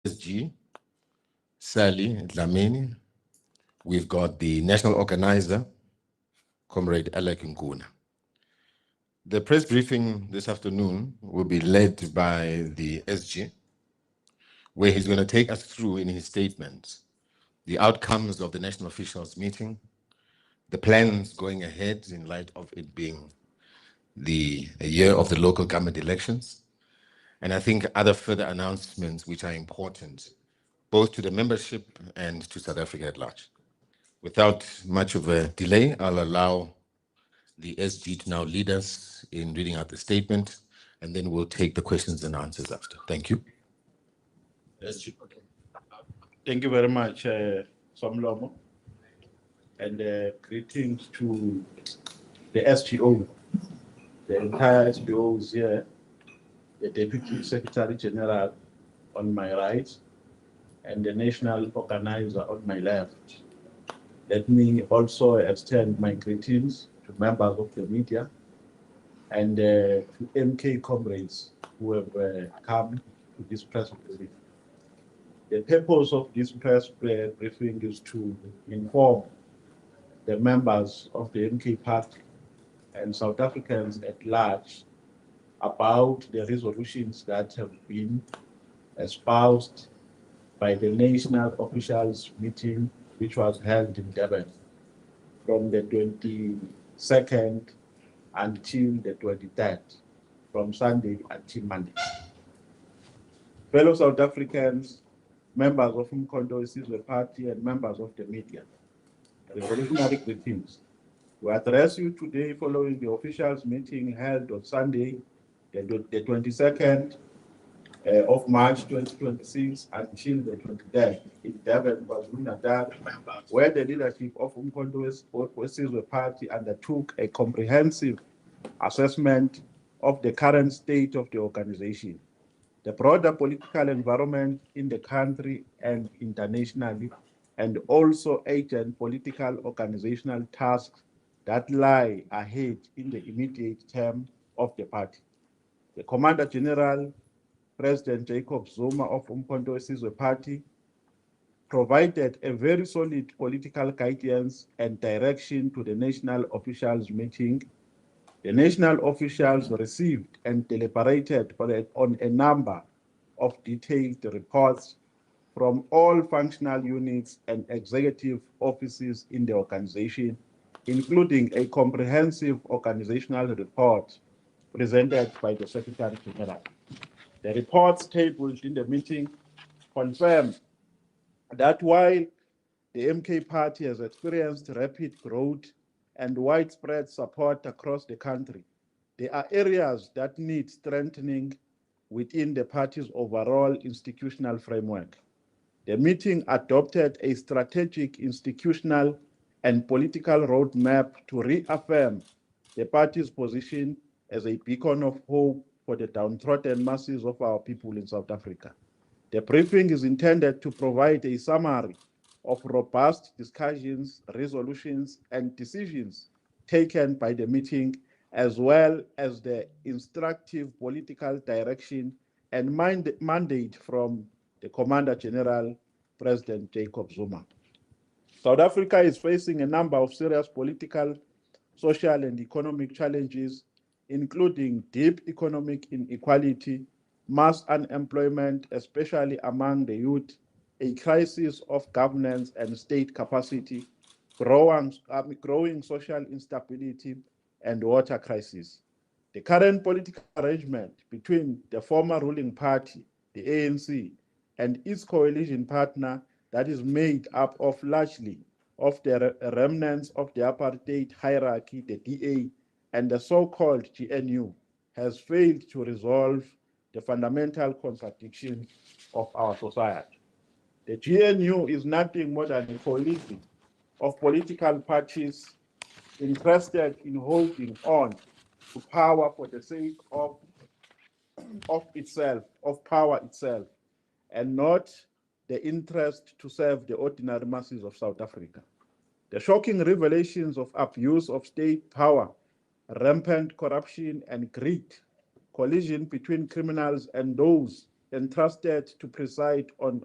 SG, Sally Dlamini. We've got the national organizer, Comrade Alec Nkuna. The press briefing this afternoon will be led by the SG, where he's going to take us through in his statements the outcomes of the national officials meeting, the plans going ahead in light of it being the year of the local government elections, and I think other further announcements which are important, both to the membership and to South Africa at large. Without much of a delay, I'll allow the SG to now lead us in reading out the statement, and then we'll take the questions and answers after. Thank you. SG. Thank you very much, Somlomo, and greetings to the SGO, the entire SGO is here, the Deputy Secretary General on my right, and the National Organizer on my left. Let me also extend my greetings to members of the media and to MK comrades who have come to this press briefing. The purpose of this press briefing is to inform the members of the MK party and South Africans at large about the resolutions that have been espoused by the national officials meeting, which was held in Durban from the 22nd until the 23rd, from Sunday until Monday. Fellow South Africans, members of Umkhonto Isizwe Party, and members of the media, revolutionary greetings. We address you today following the officials meeting held on Sunday, the 22nd of March 2026 until the 23rd in Durban, KwaZulu-Natal, where the leadership of Umkhonto Isizwe Party undertook a comprehensive assessment of the current state of the organization, the broader political environment in the country and internationally, and also urgent political organizational tasks that lie ahead in the immediate term of the party. The Commander General, President Jacob Zuma of Umkhonto Isizwe Party, provided a very solid political guidance and direction to the national officials meeting. The national officials received and deliberated on a number of detailed reports from all functional units and executive offices in the organization, including a comprehensive organizational report presented by the Secretary General. The reports tabled in the meeting confirmed that while the MK party has experienced rapid growth and widespread support across the country, there are areas that need strengthening within the party's overall institutional framework. The meeting adopted a strategic, institutional, and political roadmap to reaffirm the party's position as a beacon of hope for the downtrodden masses of our people in South Africa. The briefing is intended to provide a summary of robust discussions, resolutions, and decisions taken by the meeting, as well as the instructive political direction and mandate from the Commander General, President Jacob Zuma. South Africa is facing a number of serious political, social, and economic challenges, including deep economic inequality, mass unemployment, especially among the youth, a crisis of governance and state capacity, growing social instability, and water crisis. The current political arrangement between the former ruling party, the ANC, and its coalition partner that is made up of largely of the remnants of the apartheid hierarchy, the DA, and the so-called GNU, has failed to resolve the fundamental contradiction of our society. The GNU is nothing more than a coalition of political parties interested in holding on to power for the sake of power itself, and not the interest to serve the ordinary masses of South Africa. The shocking revelations of abuse of state power, rampant corruption and greed, collision between criminals and those entrusted to preside on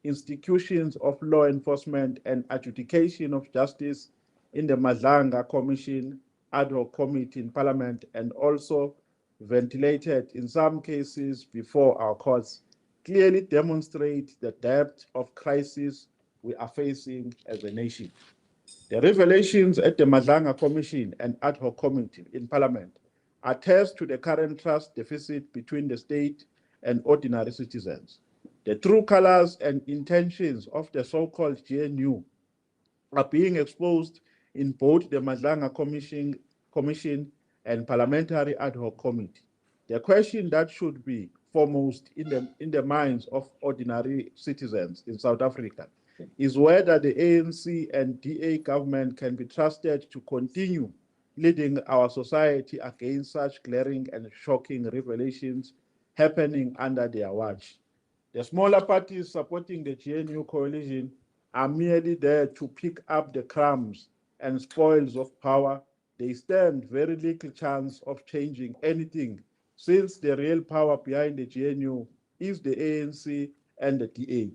institutions of law enforcement and adjudication of justice in the Madlanga Commission ad hoc committee in Parliament, and also ventilated in some cases before our courts, clearly demonstrate the depth of crisis we are facing as a nation. The revelations at the Madlanga Commission and ad hoc committee in Parliament attest to the current trust deficit between the state and ordinary citizens. The true colors and intentions of the so-called GNU are being exposed in both the Madlanga Commission and Parliamentary Ad Hoc Committee. The question that should be foremost in the minds of ordinary citizens in South Africa is whether the ANC and DA government can be trusted to continue leading our society against such glaring and shocking revelations happening under their watch. The smaller parties supporting the GNU coalition are merely there to pick up the crumbs and spoils of power. They stand very little chance of changing anything, since the real power behind the GNU is the ANC and the DA,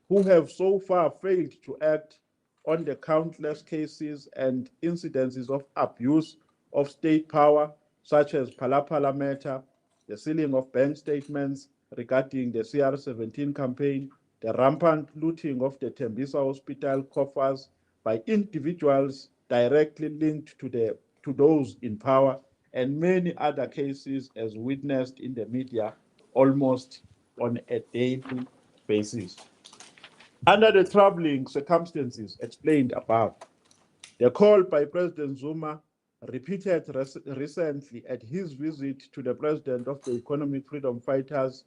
who have so far failed to act on the countless cases and incidences of abuse of state power, such as Palapala matter, the sealing of bank statements regarding the CR17 campaign, the rampant looting of the Tembisa Hospital coffers by individuals directly linked to those in power, and many other cases as witnessed in the media almost on a daily basis. Under the troubling circumstances explained above, the call by President Zuma, repeated recently at his visit to the president of the Economic Freedom Fighters,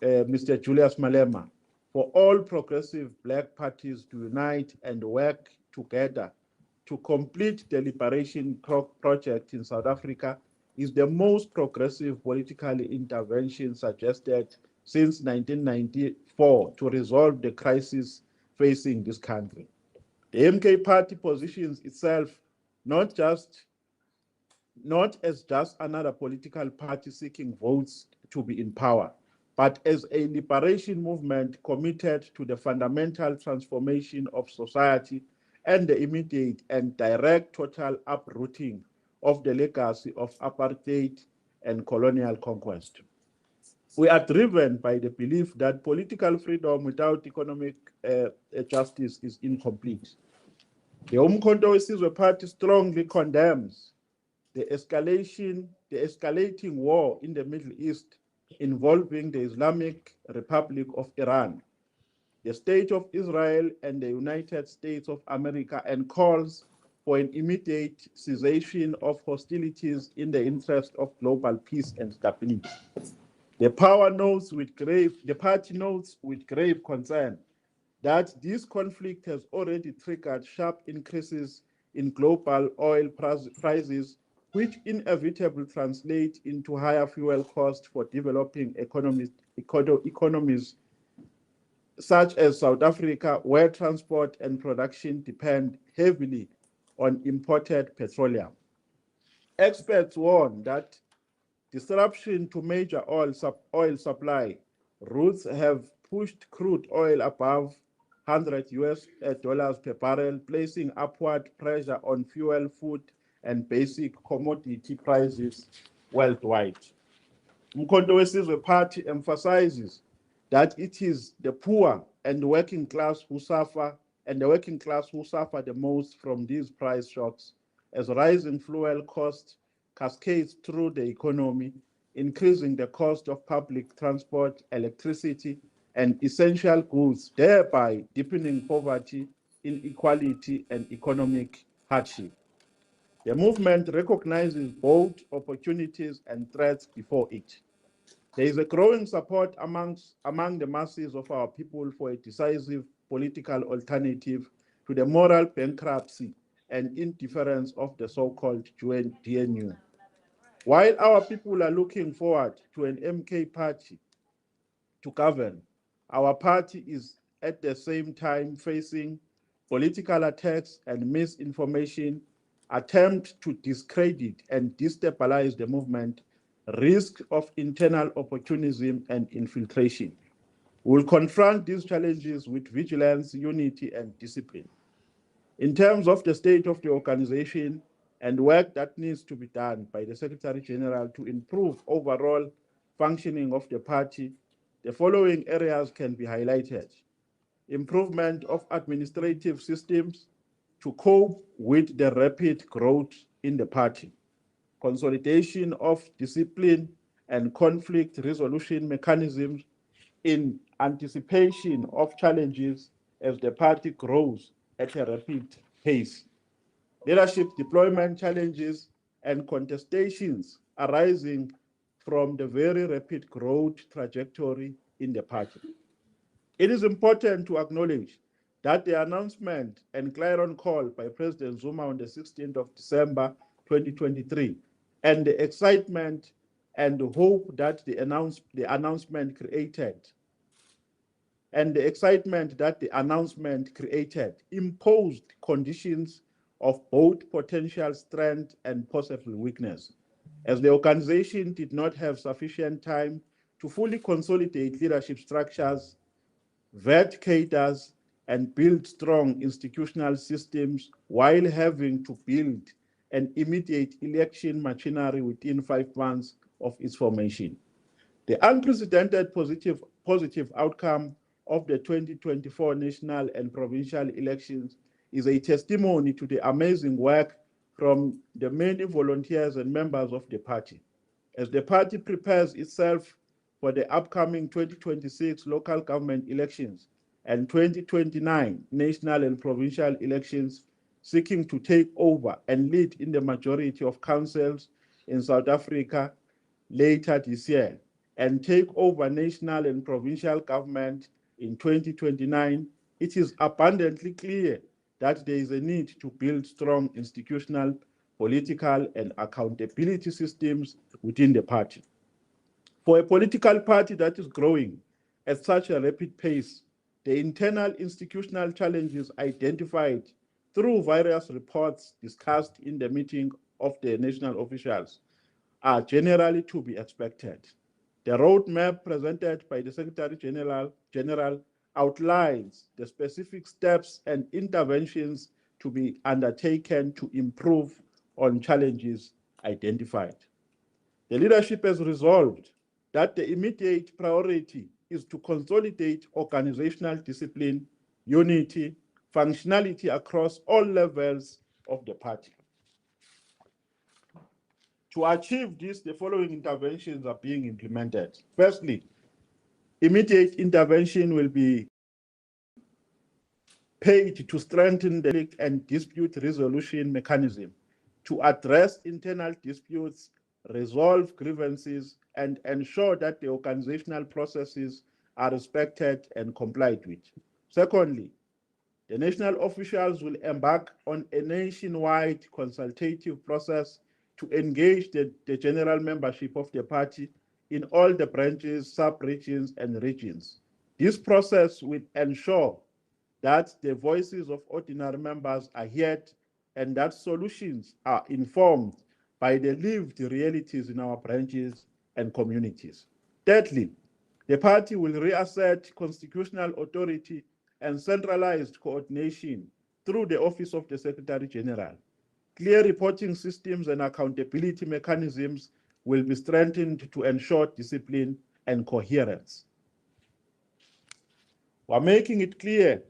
Mr. Julius Malema, for all progressive black parties to unite and work together to complete the liberation project in South Africa, is the most progressive political intervention suggested since 1994 to resolve the crisis facing this country. The MK party positions itself not as just another political party seeking votes to be in power, but as a liberation movement committed to the fundamental transformation of society and the immediate and direct total uprooting of the legacy of apartheid and colonial conquest. We are driven by the belief that political freedom without economic justice is incomplete. The Umkhonto weSizwe Party strongly condemns the escalating war in the Middle East involving the Islamic Republic of Iran, the State of Israel, and the United States of America, and calls for an immediate cessation of hostilities in the interest of global peace and stability. The party notes with grave concern that this conflict has already triggered sharp increases in global oil prices, which inevitably translate into higher fuel costs for developing economies such as South Africa, where transport and production depend heavily on imported petroleum. Experts warn that disruption to major oil supply routes have pushed crude oil above $100 per barrel, placing upward pressure on fuel, food, and basic commodity prices worldwide. Umkhonto weSizwe Party emphasizes that it is the poor and the working class who suffer the most from these price shocks, as rising fuel costs cascades through the economy, increasing the cost of public transport, electricity, and essential goods, thereby deepening poverty, inequality, and economic hardship. The movement recognizes both opportunities and threats before it. There is a growing support among the masses of our people for a decisive political alternative to the moral bankruptcy and indifference of the so-called DNU. While our people are looking forward to an MK party to govern, our party is at the same time facing political attacks and misinformation, attempt to discredit and destabilize the movement, risk of internal opportunism and infiltration. We will confront these challenges with vigilance, unity, and discipline. In terms of the state of the organization and work that needs to be done by the Secretary General to improve overall functioning of the party, the following areas can be highlighted: improvement of administrative systems to cope with the rapid growth in the party, consolidation of discipline and conflict resolution mechanisms in anticipation of challenges as the party grows at a rapid pace, leadership deployment challenges and contestations arising from the very rapid growth trajectory in the party. It is important to acknowledge that the announcement and clarion call by President Zuma on the 16th of December 2023 and the excitement and the hope that the announcement created imposed conditions of both potential strength and possible weakness, as the organization did not have sufficient time to fully consolidate leadership structures, vet cadres, and build strong institutional systems while having to build an immediate election machinery within 5 months of its formation. The unprecedented positive outcome of the 2024 national and provincial elections is a testimony to the amazing work from the many volunteers and members of the party. As the party prepares itself for the upcoming 2026 local government elections and 2029 national and provincial elections, seeking to take over and lead in the majority of councils in South Africa later this year, and take over national and provincial government in 2029, it is abundantly clear that there is a need to build strong institutional, political, and accountability systems within the party. For a political party that is growing at such a rapid pace, the internal institutional challenges identified through various reports discussed in the meeting of the national officials are generally to be expected. The roadmap presented by the Secretary General outlines the specific steps and interventions to be undertaken to improve on challenges identified. The leadership has resolved that the immediate priority is to consolidate organizational discipline, unity, functionality across all levels of the party. To achieve this, the following interventions are being implemented. Firstly, immediate intervention will be paid to strengthen the conflict and dispute resolution mechanism, to address internal disputes, resolve grievances, and ensure that the organizational processes are respected and complied with. Secondly, the national officials will embark on a nationwide consultative process to engage the general membership of the party in all the branches, sub-regions, and regions. This process will ensure that the voices of ordinary members are heard and that solutions are informed by the lived realities in our branches and communities. Thirdly, the party will reassert constitutional authority and centralized coordination through the Office of the Secretary General. Clear reporting systems and accountability mechanisms will be strengthened to ensure discipline and coherence. While making it clear,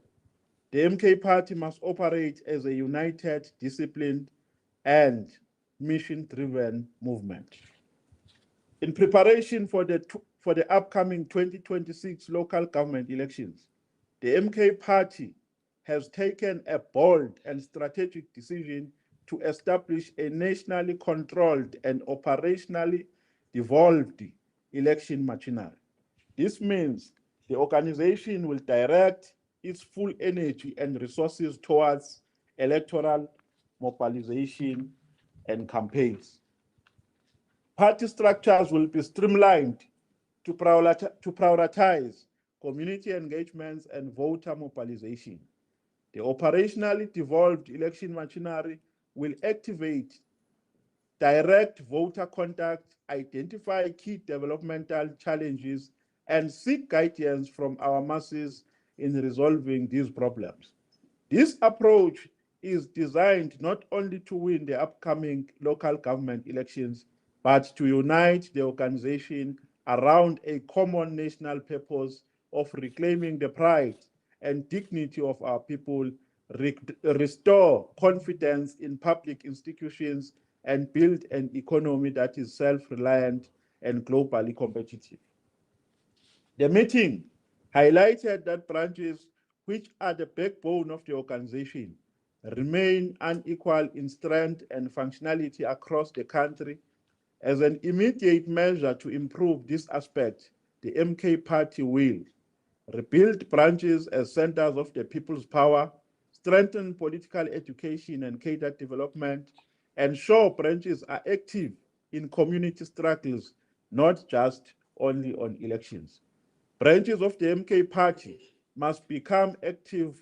the MK party must operate as a united, disciplined, and mission-driven movement. In preparation for the upcoming 2026 local government elections, the MK party has taken a bold and strategic decision to establish a nationally controlled and operationally devolved election machinery. This means the organization will direct its full energy and resources towards electoral mobilization and campaigns. Party structures will be streamlined to prioritize community engagements and voter mobilization. The operationally devolved election machinery will activate direct voter contact, identify key developmental challenges, and seek guidance from our masses in resolving these problems. This approach is designed not only to win the upcoming local government elections, but to unite the organization around a common national purpose of reclaiming the pride and dignity of our people, restore confidence in public institutions, and build an economy that is self-reliant and globally competitive. The meeting highlighted that branches, which are the backbone of the organization, remain unequal in strength and functionality across the country. As an immediate measure to improve this aspect, the MK Party will rebuild branches as centers of the people's power, strengthen political education and cadre development, ensure branches are active in community struggles, not just only on elections. Branches of the MK Party must become active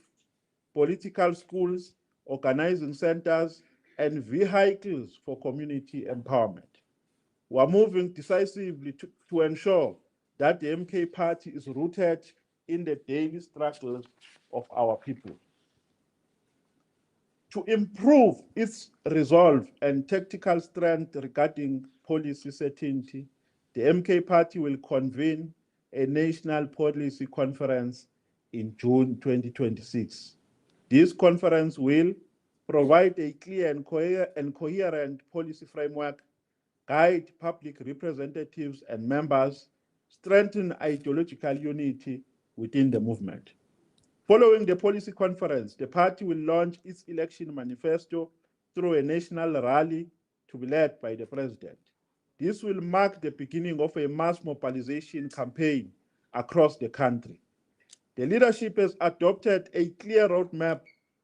political schools, organizing centers, and vehicles for community empowerment. We are moving decisively to ensure that the MK Party is rooted in the daily struggles of our people. To improve its resolve and tactical strength regarding policy certainty, the MK Party will convene a national policy conference in June 2026. This conference will provide a clear and coherent policy framework, guide public representatives and members, strengthen ideological unity within the movement. Following the policy conference, the party will launch its election manifesto through a national rally to be led by the president. This will mark the beginning of a mass mobilization campaign across the country. The leadership has adopted a clear roadmap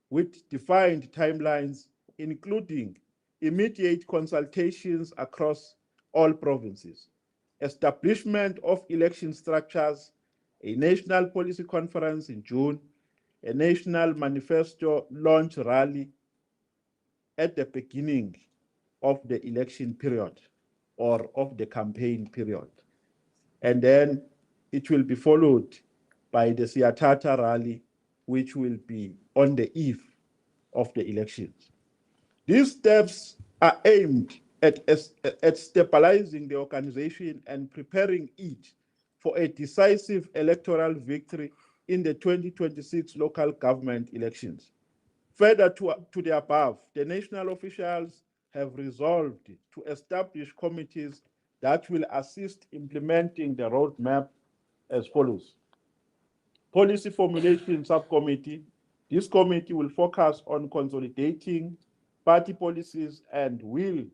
with defined timelines, including immediate consultations across all provinces, establishment of election structures, a national policy conference in June, a national manifesto launch rally at the beginning of the election period or of the campaign period. And then it will be followed by the Siatata rally, which will be on the eve of the elections. These steps are aimed at stabilizing the organization and preparing it for a decisive electoral victory in the 2026 local government elections. Further to the above, the national officials have resolved to establish committees that will assist implementing the roadmap as follows. Policy Formulation Subcommittee. This committee will focus on consolidating party policies and will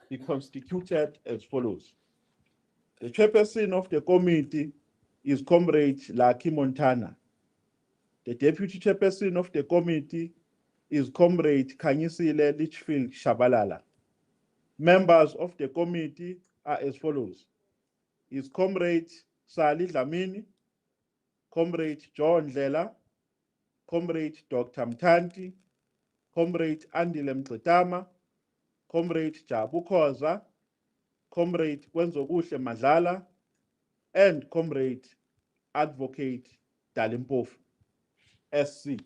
be constituted as follows. The chairperson of the committee is Comrade Lucky Montana. The deputy chairperson of the committee is Comrade Kanyisile Litchfield Shabalala. Members of the committee are as follows. Is Comrade Sali Dlamini, Comrade John Lela, Comrade Dr. Mtanti, Comrade Andile Mgxitama, Comrade Jabu Khoza, Comrade Kwenzokuhle Madlala, and Comrade Advocate Dalimpofu, SC.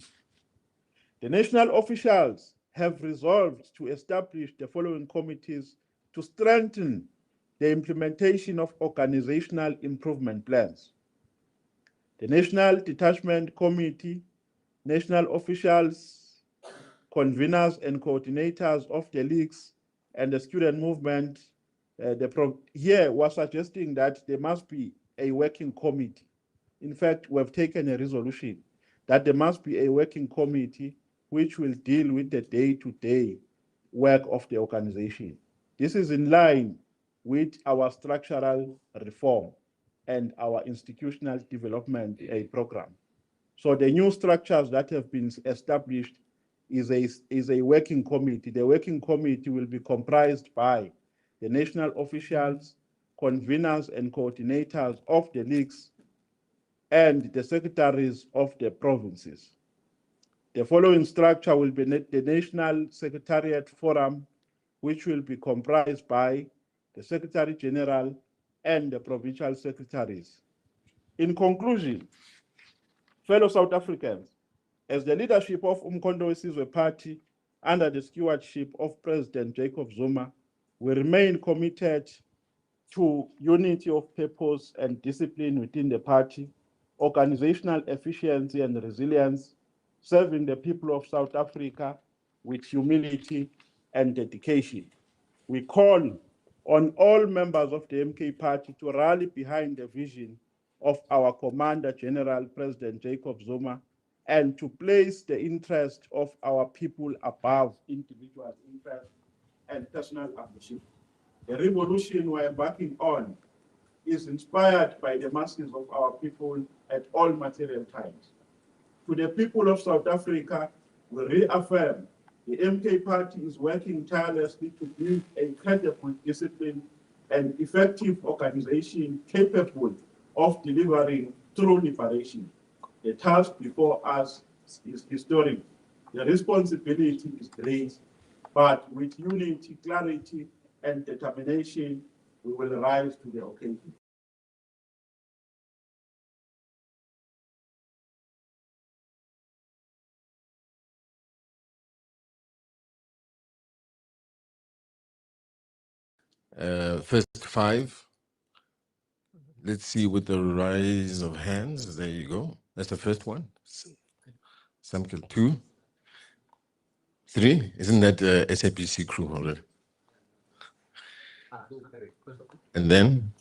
The national officials have resolved to establish the following committees to strengthen the implementation of organizational improvement plans. The National Detachment Committee, national officials, conveners and coordinators of the leagues and the student movement. Here we're suggesting that there must be a working committee. In fact, we've taken a resolution that there must be a working committee which will deal with the day-to-day work of the organization. This is in line with our structural reform and our institutional development program. So the new structures that have been established is a working committee. The working committee will be comprised by the national officials, conveners and coordinators of the leagues, and the secretaries of the provinces. The following structure will be the National Secretariat Forum, which will be comprised by the Secretary General and the provincial secretaries. In conclusion, fellow South Africans, as the leadership of Umkhonto weSizwe Party under the stewardship of President Jacob Zuma, we remain committed to unity of purpose and discipline within the party, organizational efficiency and resilience, serving the people of South Africa with humility and dedication. We call on all members of the MK Party to rally behind the vision of our Commander General President Jacob Zuma and to place the interest of our people above individual interest and personal ambition. The revolution we're embarking on is inspired by the masses of our people at all material times. To the people of South Africa, we reaffirm the MK Party is working tirelessly to build a credible, disciplined, and effective organization capable of delivering true liberation. The task before us is historic. The responsibility is great, but with unity, clarity, and determination, we will rise to the occasion. First five. Let's see with the rise of hands. There you go. That's the first one. Samkel 2. 3. Isn't that SAPC crew already? And then,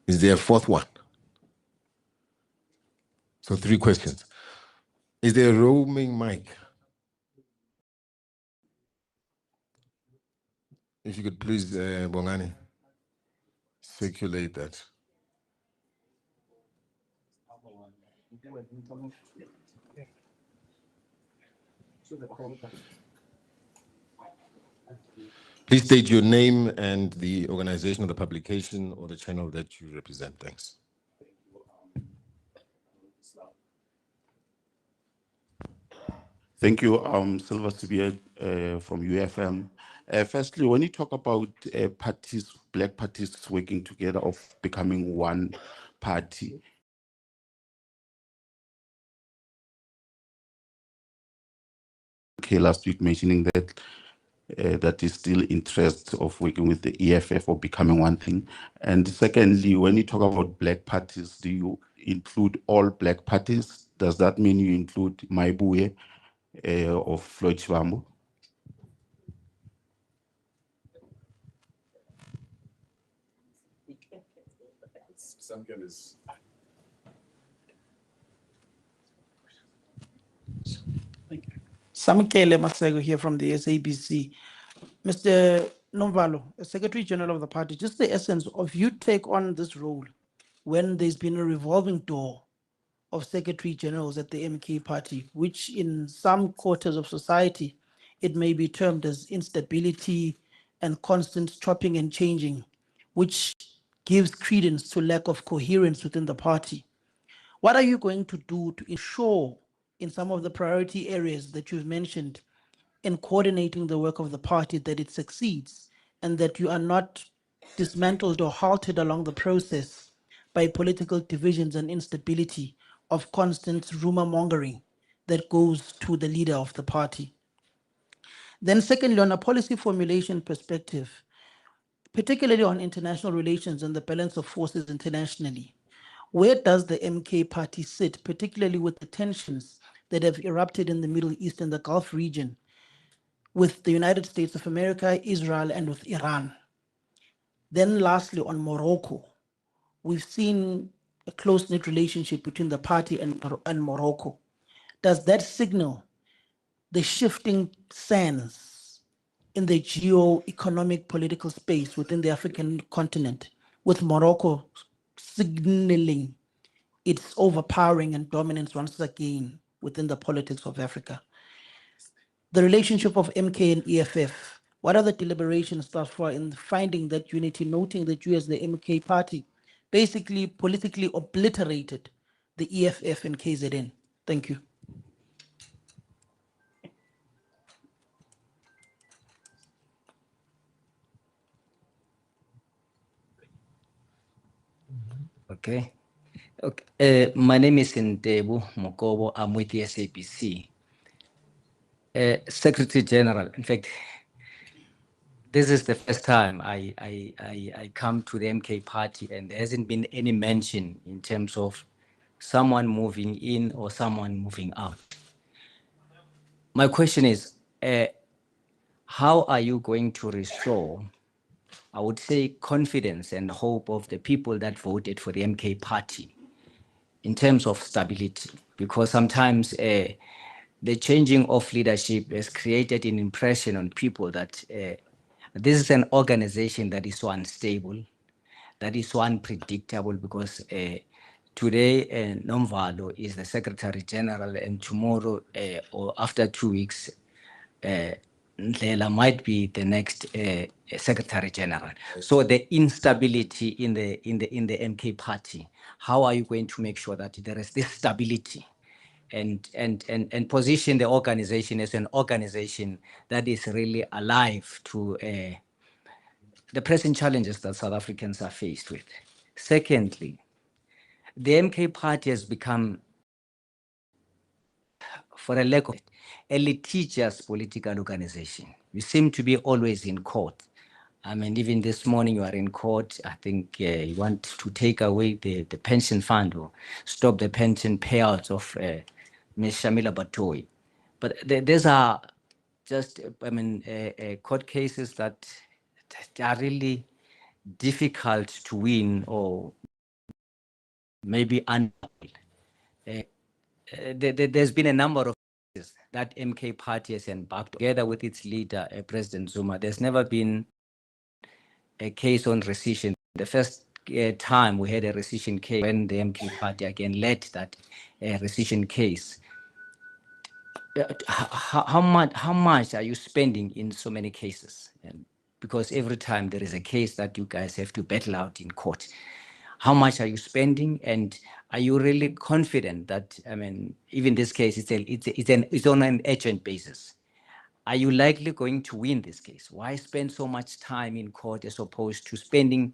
is there a fourth one? So 3 questions. Is there a roaming mic? If you could please, Bongani, circulate that. Please state your name and the organization of the publication or the channel that you represent. Thanks. Thank you, Silver Sibiya from UFM. Firstly, when you talk about parties, black parties working together of becoming one party, okay, last week mentioning that that is still interest of working with the EFF or becoming one thing. And secondly, when you talk about black parties, do you include all black parties? Does that mean you include Maibuye of Floyd Shivambu? Samkele Masego here from the SABC. Mr. Nomvalo, Secretary General of the party, just the essence of you take on this role when there's been a revolving door of Secretary Generals at the MK party, which in some quarters of society, it may be termed as instability and constant chopping and changing, which gives credence to lack of coherence within the party. What are you going to do to ensure in some of the priority areas that you've mentioned in coordinating the work of the party that it succeeds and that you are not dismantled or halted along the process by political divisions and instability of constant rumor mongering that goes to the leader of the party? Then secondly, on a policy formulation perspective, particularly on international relations and the balance of forces internationally, where does the MK party sit, particularly with the tensions that have erupted in the Middle East and the Gulf region with the United States of America, Israel, and with Iran? Then lastly, on Morocco, we've seen a close-knit relationship between the party and Morocco. Does that signal the shifting sands in the geo-economic political space within the African continent, with Morocco signaling its overpowering and dominance once again within the politics of Africa? The relationship of MK and EFF, what are the deliberations thus far in finding that unity, noting that you as the MK party basically politically obliterated the EFF and KZN? Thank you. Okay. Okay. My name is Ntebu Mokobo. I'm with the SABC. Secretary General, in fact, this is the first time I come to the MK party, and there hasn't been any mention in terms of someone moving in or someone moving out. My question is, how are you going to restore, I would say, confidence and hope of the people that voted for the MK party in terms of stability? Because sometimes the changing of leadership has created an impression on people that this is an organization that is so unstable, that is so unpredictable, because today Nomvalo is the Secretary General, and tomorrow or after 2 weeks, Ndlela might be the next Secretary General. So the instability in the MK party, how are you going to make sure that there is this stability and position the organization as an organization that is really alive to the present challenges that South Africans are faced with? Secondly, the MK party has become, for a lack of it, a litigious political organization. You seem to be always in court. I mean, even this morning you are in court. I think you want to take away the pension fund or stop the pension payouts of Ms. Shamila Batoyi. But these are just, court cases that are really difficult to win, or maybe there's been a number of cases that MK party has embarked together with its leader, President Zuma. There's never been a case on rescission. The first time we had a rescission case when the MK party again led that rescission case. How much are you spending in so many cases? And because every time there is a case that you guys have to battle out in court, how much are you spending? And are you really confident that, I mean, even this case, it's on an urgent basis? Are you likely going to win this case? Why spend so much time in court as opposed to spending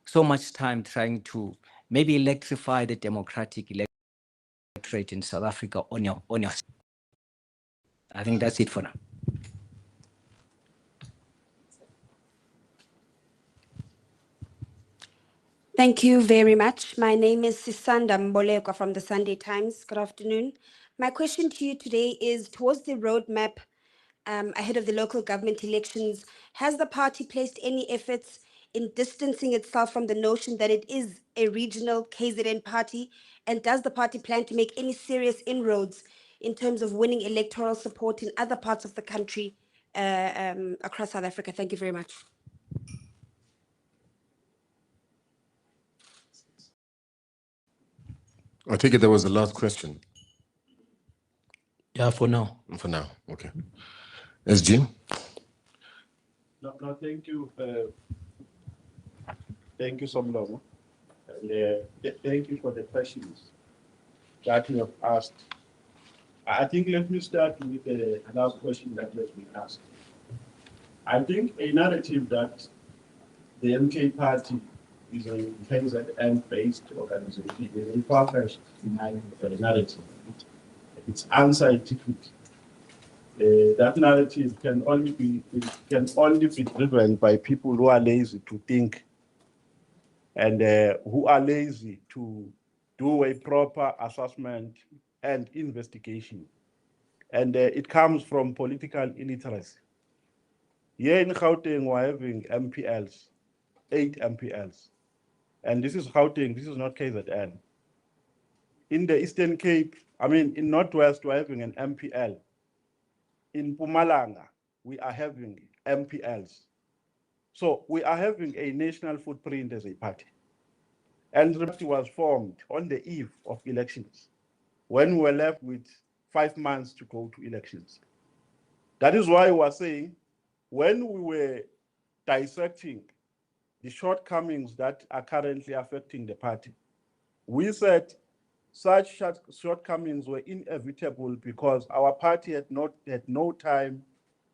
so much time trying to maybe electrify the democratic electorate in South Africa on your? I think that's it for now. Thank you very much. My name is Sisanda Mbolekwa from the Sunday Times. Good afternoon. My question to you today is towards the roadmap ahead of the local government elections. Has the party placed any efforts in distancing itself from the notion that it is a regional KZN party? And does the party plan to make any serious inroads in terms of winning electoral support in other parts of the country across South Africa? Thank you very much. I take it that was the last question. Yeah, for now. For now, okay. SG? No, thank you. Thank you, Somlomo. And thank you for the questions that you have asked. I think let me start with the last question that has been asked. I think a narrative that the MK party is a KZN-based organization is a far-fetched narrative. It's unscientific. That narrative can only be driven by people who are lazy to think and who are lazy to do a proper assessment and investigation. And it comes from political illiteracy. Here in Gauteng, we're having MPLs, 8 MPLs. And this is Gauteng, this is not KZN. In the Eastern Cape, in Northwest, we're having an MPL. In Mpumalanga, we are having MPLs. So we are having a national footprint as a party. And the party was formed on the eve of elections, when we were left with 5 months to go to elections. That is why we are saying, when we were dissecting the shortcomings that are currently affecting the party, we said such shortcomings were inevitable because our party had no time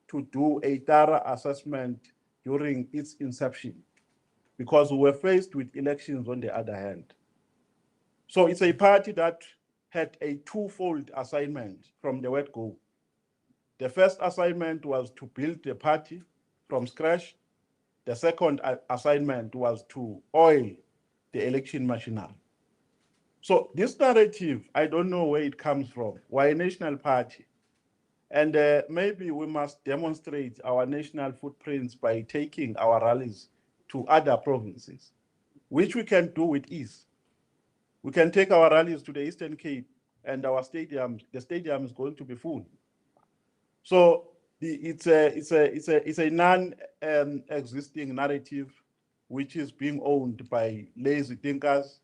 to do a thorough assessment during its inception, because we were faced with elections on the other hand. So it's a party that had a twofold assignment from the word go. The first assignment was to build the party from scratch. The second assignment was to oil the election machinery. So this narrative, I don't know where it comes from. We're a national party. And maybe we must demonstrate our national footprints by taking our rallies to other provinces, which we can do with ease. We can take our rallies to the Eastern Cape and our stadiums, the stadium is going to be full. So it's a non-existing narrative which is being owned by lazy thinkers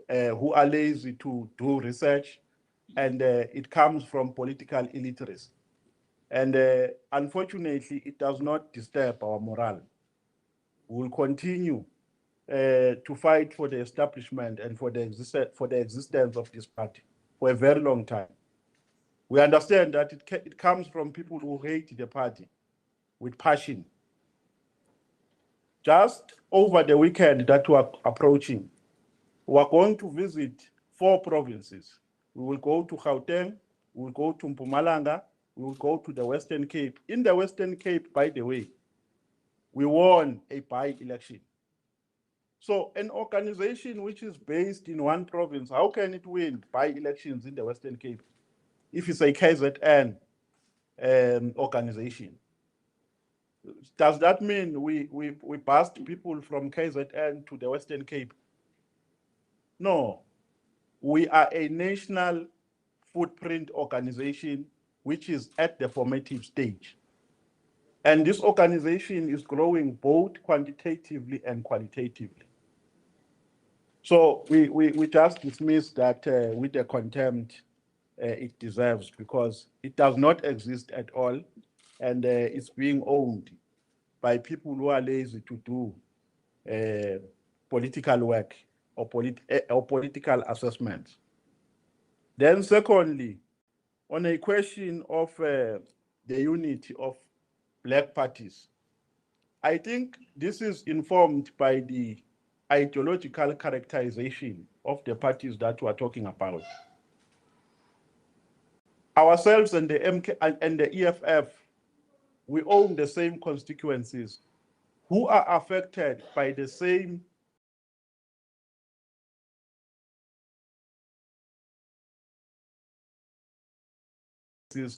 who are lazy to do research, and it comes from political illiteracy. And unfortunately, it does not disturb our morale. We will continue to fight for the establishment and for the existence of this party for a very long time. We understand that it comes from people who hate the party with passion. Just over the weekend that we are approaching, we are going to visit 4 provinces. We will go to Gauteng, we will go to Mpumalanga, we will go to the Western Cape. In the Western Cape, by the way, we won a by-election. So an organization which is based in one province, how can it win by-elections in the Western Cape if it's a KZN organization? Does that mean we passed people from KZN to the Western Cape? No. We are a national footprint organization which is at the formative stage. And this organization is growing both quantitatively and qualitatively. So we just dismiss that with the contempt it deserves, because it does not exist at all, and it's being owned by people who are lazy to do political work or political assessments. Then secondly, on a question of the unity of black parties, I think this is informed by the ideological characterization of the parties that we're talking about. Ourselves and the MK and the EFF, we own the same constituencies who are affected by the same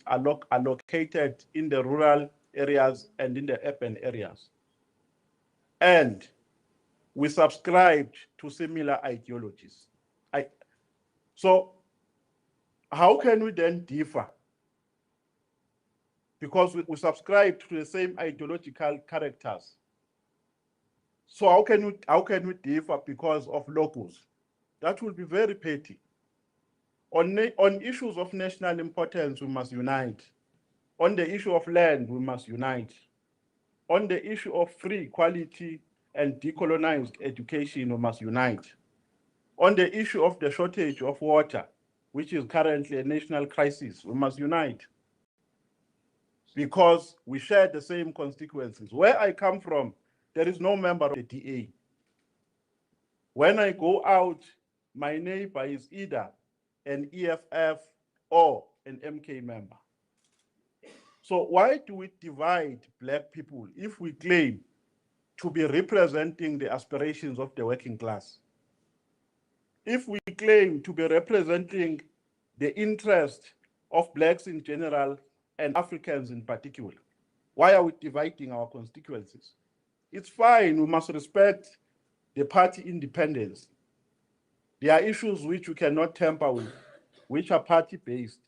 are located in the rural areas and in the urban areas. And we subscribed to similar ideologies. So how can we then differ? Because we subscribe to the same ideological characters. So how can we differ because of logos? That will be very petty. On issues of national importance, we must unite. On the issue of land, we must unite. On the issue of free, quality, and decolonized education, we must unite. On the issue of the shortage of water, which is currently a national crisis, we must unite, because we share the same constituencies. Where I come from, there is no member of the DA. When I go out, my neighbor is either an EFF or an MK member. So why do we divide black people if we claim to be representing the aspirations of the working class? If we claim to be representing the interest of blacks in general and Africans in particular, why are we dividing our constituencies? It's fine, we must respect the party independence. There are issues which we cannot tamper with, which are party-based.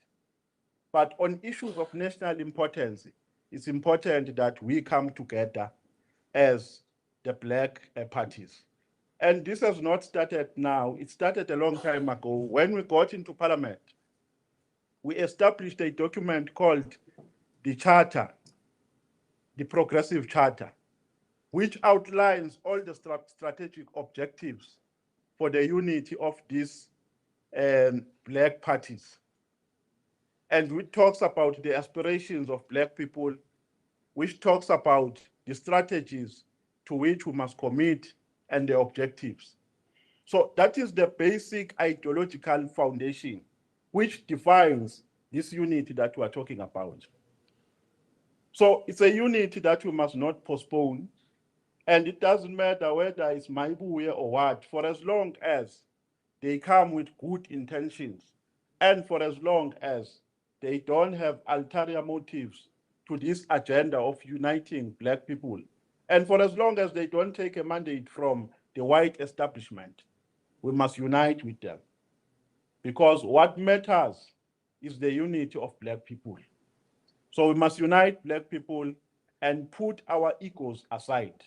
But on issues of national importance, it's important that we come together as the black parties. And this has not started now. It started a long time ago. When we got into parliament, we established a document called the Charter, the Progressive Charter, which outlines all the strategic objectives for the unity of these black parties. And which talks about the aspirations of black people, which talks about the strategies to which we must commit and the objectives. So that is the basic ideological foundation which defines this unity that we are talking about. So it's a unity that we must not postpone. And it doesn't matter whether it's Maibuye or what, for as long as they come with good intentions and for as long as they don't have ulterior motives to this agenda of uniting Black people, and for as long as they don't take a mandate from the white establishment, we must unite with them. Because what matters is the unity of Black people. So we must unite Black people and put our egos aside.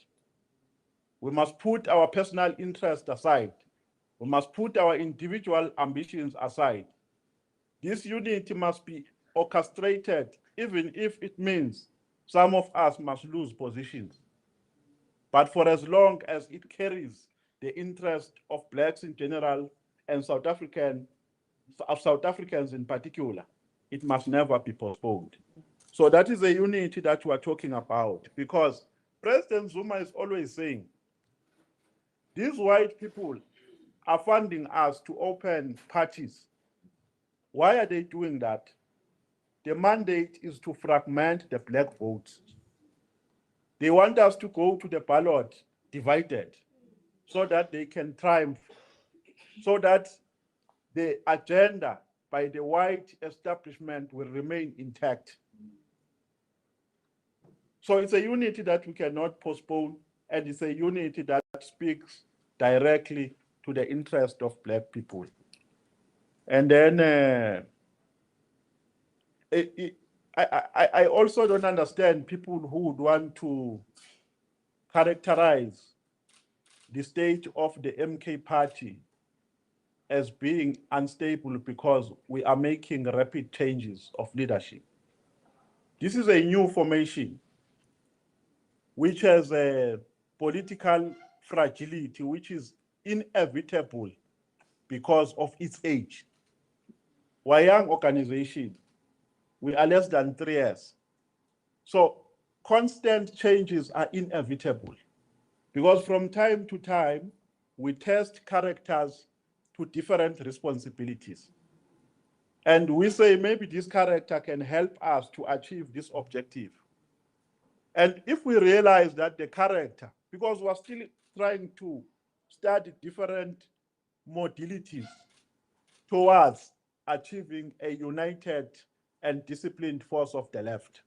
We must put our personal interest aside. We must put our individual ambitions aside. This unity must be orchestrated, even if it means some of us must lose positions. But for as long as it carries the interest of Blacks in general and South Africans in particular, it must never be postponed. So that is a unity that we are talking about, because President Zuma is always saying, these white people are funding us to open parties. Why are they doing that? The mandate is to fragment the Black votes. They want us to go to the ballot divided so that they can triumph, so that the agenda by the white establishment will remain intact. So it's a unity that we cannot postpone, and it's a unity that speaks directly to the interest of Black people. And then I also don't understand people who would want to characterize the state of the MK party as being unstable because we are making rapid changes of leadership. This is a new formation which has a political fragility which is inevitable because of its age. We're a young organization. We are less than 3 years. So constant changes are inevitable because from time to time, we test characters to different responsibilities. And we say maybe this character can help us to achieve this objective. And if we realize that the character, because we're still trying to study different modalities towards achieving a united and disciplined force of the left.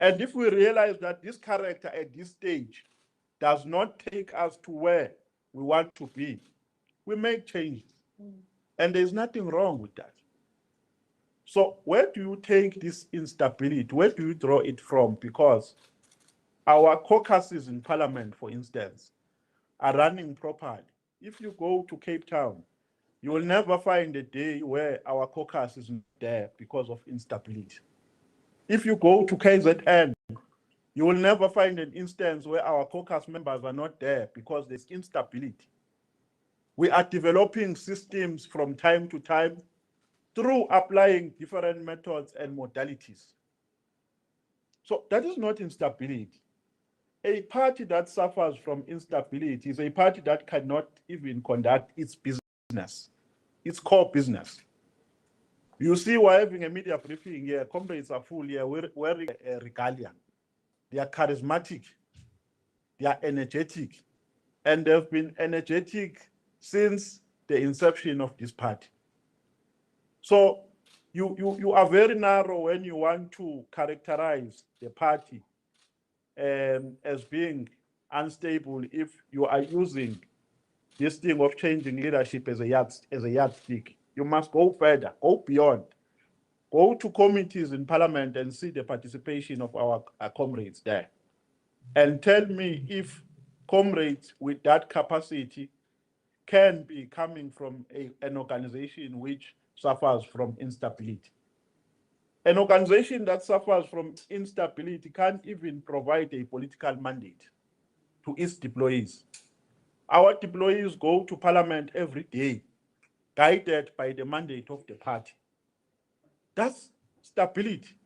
And if we realize that this character at this stage does not take us to where we want to be, we make changes. And there's nothing wrong with that. So where do you take this instability? Where do you draw it from? Because our caucuses in parliament, for instance, are running properly. If you go to Cape Town, you will never find a day where our caucus is not there because of instability. If you go to KZN, you will never find an instance where our caucus members are not there because there's instability. We are developing systems from time to time through applying different methods and modalities. So that is not instability. A party that suffers from instability is a party that cannot even conduct its business, its core business. You see, we're having a media briefing here. Comrades are full here, wearing a regalia. They are charismatic, they are energetic, and they've been energetic since the inception of this party. So you are very narrow when you want to characterize the party as being unstable if you are using this thing of changing leadership as a yardstick. You must go further, go beyond. Go to committees in parliament and see the participation of our comrades there. And tell me if comrades with that capacity can be coming from an organization which suffers from instability. An organization that suffers from instability can't even provide a political mandate to its deployees. Our deployees go to parliament every day, guided by the mandate of the party. That's stability.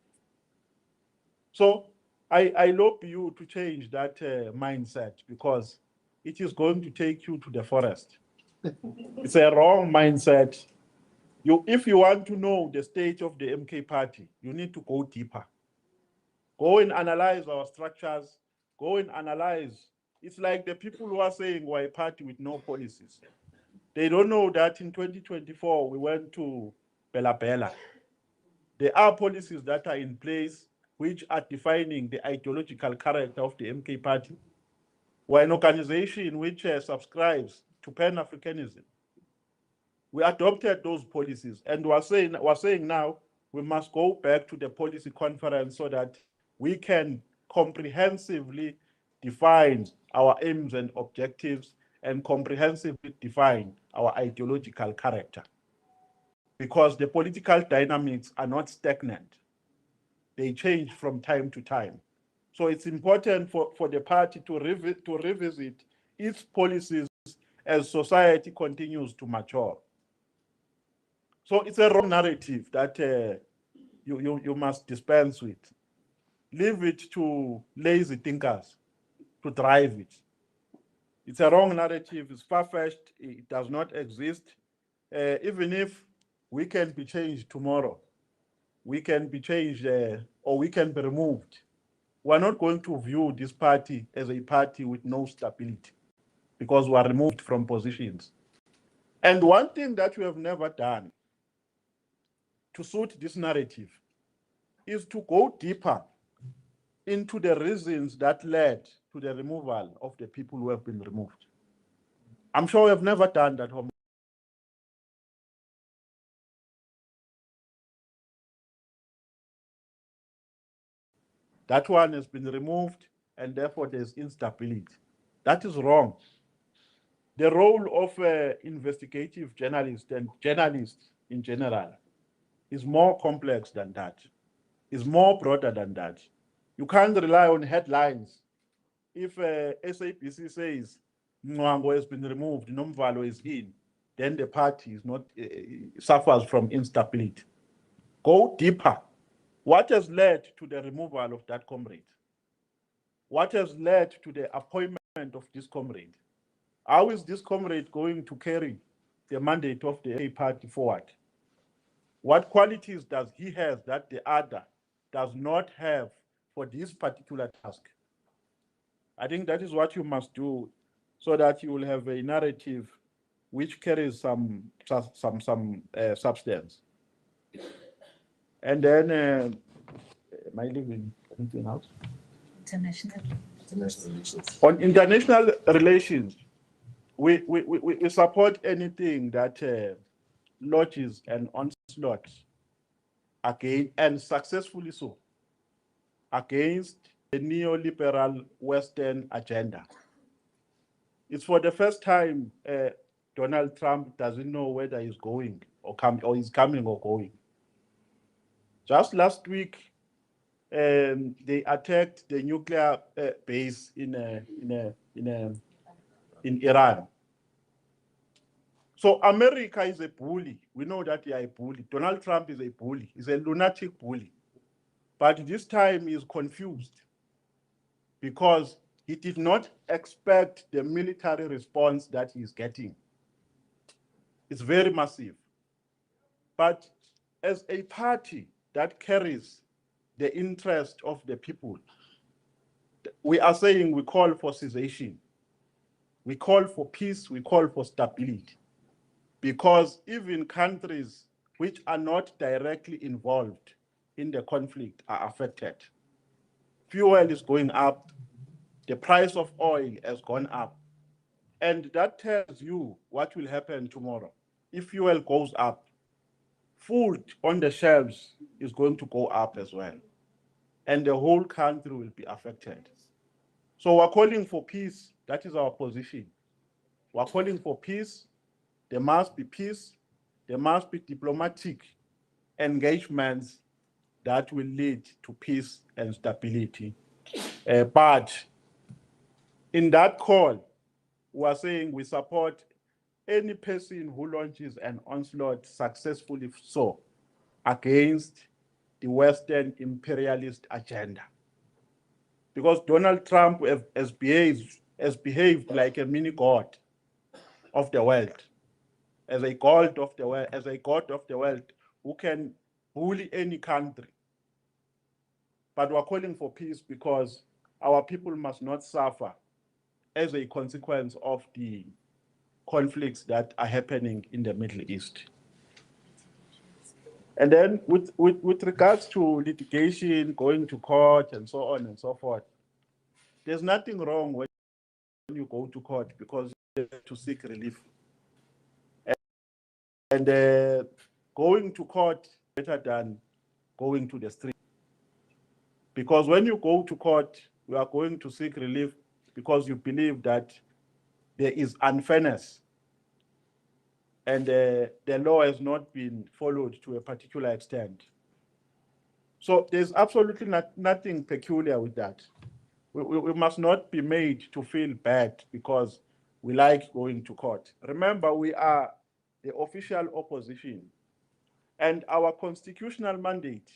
So I lobby you to change that mindset because it is going to take you to the forest. It's a wrong mindset. If you want to know the state of the MK party, you need to go deeper. Go and analyze our structures. Go and analyze. It's like the people who are saying we're a party with no policies. They don't know that in 2024, we went to Bela Bela. There are policies that are in place which are defining the ideological character of the MK party. We're an organization which subscribes to Pan-Africanism. We adopted those policies, and we're saying now we must go back to the policy conference so that we can comprehensively define our aims and objectives and comprehensively define our ideological character. Because the political dynamics are not stagnant. They change from time to time. So it's important for the party to revisit its policies as society continues to mature. So it's a wrong narrative that you must dispense with. Leave it to lazy thinkers to drive it. It's a wrong narrative. It's far-fetched. It does not exist. Even if we can be changed tomorrow, we can be changed or we can be removed. We're not going to view this party as a party with no stability because we are removed from positions. And one thing that we have never done to suit this narrative is to go deeper into the reasons that led to the removal of the people who have been removed. I'm sure we have never done that. That one has been removed, and therefore there's instability. That is wrong. The role of investigative journalists and journalists in general is more complex than that, is more broader than that. You can't rely on headlines. If SABC says Mwango has been removed, Nomvalo is in, then the party is not suffers from instability. Go deeper. What has led to the removal of that comrade? What has led to the appointment of this comrade? How is this comrade going to carry the mandate of the A party forward? What qualities does he have that the other does not have for this particular task? I think that is what you must do so that you will have a narrative which carries some substance. And then, am I leaving anything else? International relations. On international relations, we support anything that launches an onslaught again, and successfully so, against the neoliberal Western agenda. It's for the first time Donald Trump doesn't know whether he's going or he's coming or going. Just last week, they attacked the nuclear base in Iran. So America is a bully. We know that they are a bully. Donald Trump is a bully. He's a lunatic bully. But this time he's confused because he did not expect the military response that he's getting. It's very massive. But as a party that carries the interest of the people, we are saying we call for cessation. We call for peace. We call for stability. Because even countries which are not directly involved in the conflict are affected. Fuel is going up. The price of oil has gone up. And that tells you what will happen tomorrow. If fuel goes up, food on the shelves is going to go up as well. And the whole country will be affected. So we're calling for peace. That is our position. We're calling for peace. There must be peace. There must be diplomatic engagements that will lead to peace and stability. But in that call, we are saying we support any person who launches an onslaught successfully so against the Western imperialist agenda. Because Donald Trump has behaved like a mini god of the world. as a god of the world, who can bully any country. But we're calling for peace because our people must not suffer as a consequence of the conflicts that are happening in the Middle East. And then with regards to litigation, going to court and so on and so forth, there's nothing wrong when you go to court because you have to seek relief. And going to court is better than going to the street. Because when you go to court, you are going to seek relief because you believe that there is unfairness and the law has not been followed to a particular extent. So there's absolutely nothing peculiar with that. We must not be made to feel bad because we like going to court. Remember, we are the official opposition, and our constitutional mandate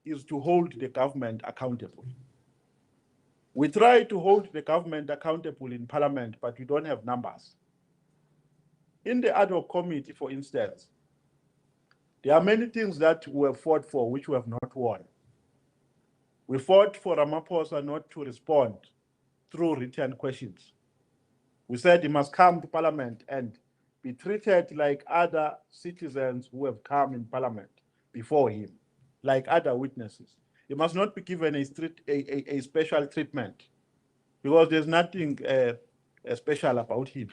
is to hold the government accountable. We try to hold the government accountable in parliament, but we don't have numbers. In the ad hoc committee, for instance, there are many things that we have fought for which we have not won. We fought for Ramaphosa not to respond through written questions. We said he must come to parliament and be treated like other citizens who have come in parliament before him, like other witnesses. He must not be given a special treatment because there's nothing special about him.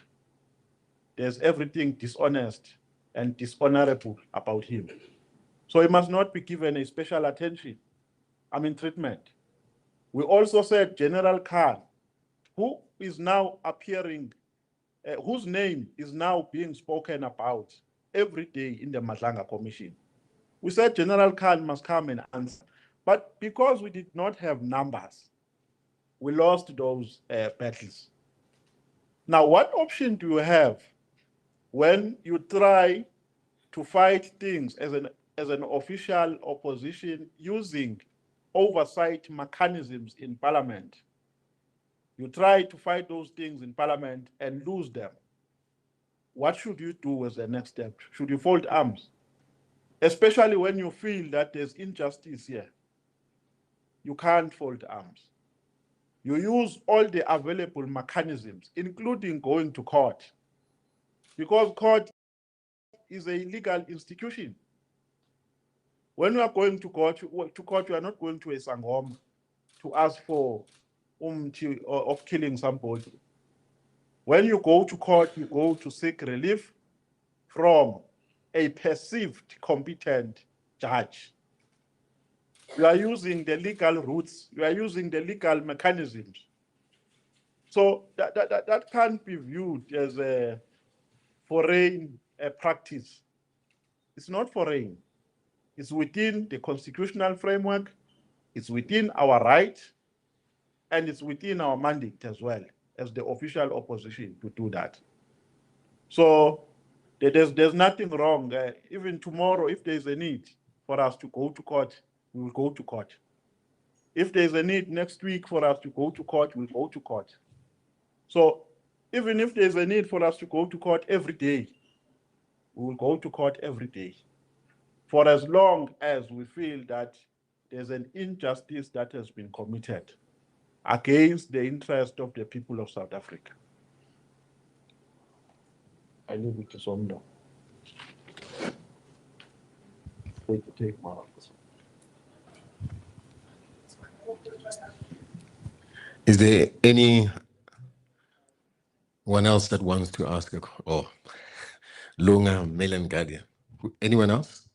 There's everything dishonest and dishonorable about him. So he must not be given a special attention, treatment. We also said General Khan, who is now appearing, whose name is now being spoken about every day in the Madlanga Commission. We said General Khan must come and answer. But because we did not have numbers, we lost those battles. Now, what option do you have when you try to fight things as an official opposition using oversight mechanisms in parliament? You try to fight those things in parliament and lose them. What should you do as the next step? Should you fold arms? Especially when you feel that there's injustice here. You can't fold arms. You use all the available mechanisms, including going to court, because court is a legal institution. When you are going to court, you are not going to a sangoma to ask for of killing somebody. When you go to court, you go to seek relief from a perceived competent judge. You are using the legal routes, you are using the legal mechanisms. So that can't be viewed as a foreign practice. It's not foreign. It's within the constitutional framework, it's within our right, and it's within our mandate as well as the official opposition to do that. So there's nothing wrong. Even tomorrow, if there's a need for us to go to court, we will go to court. If there's a need next week for us to go to court, we'll go to court. So even if there's a need for us to go to court every day, we will go to court every day, for as long as we feel that there's an injustice that has been committed against the interest of the people of South Africa. I leave it to Somdo. Take my office. Is there anyone else that wants to ask a question? Oh, Lunga, Melan Gadia. Anyone else?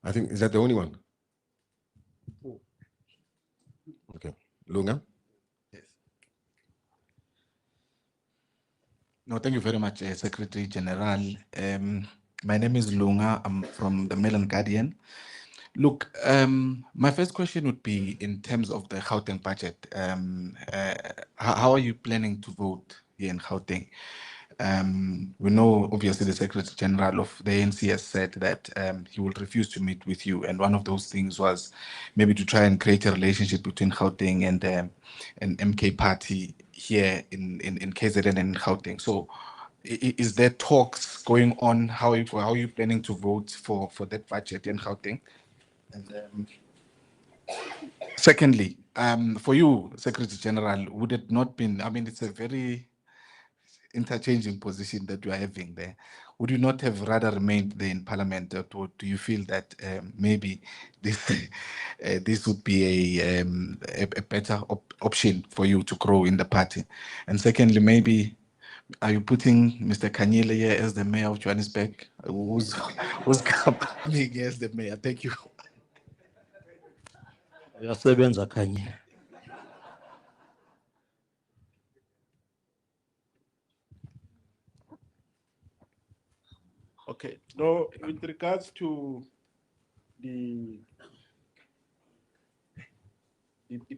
I think, is that the only one? Okay. Lunga? Yes. No, thank you very much, Secretary General. My name is Lunga. I'm from the Mail and Guardian. Look, my first question would be in terms of the Gauteng budget. How are you planning to vote here in Gauteng? We know, obviously, the Secretary General of the ANC has said that he will refuse to meet with you. And one of those things was maybe to try and create a relationship between Gauteng and MK Party here in KZN and in Gauteng. So is there talks going on? How are you planning to vote for that budget in Gauteng? And secondly, for you, Secretary General, would it not been, I mean, it's a very interchanging position that you are having there. Would you not have rather remained there in Parliament, or do you feel that maybe this this would be a better option for you to grow in the party? And secondly, maybe are you putting Mr. Kanyile here as the mayor of Johannesburg? Who's coming as the mayor? Thank you. Uyasebenza Kanye. Okay, no, with regards to the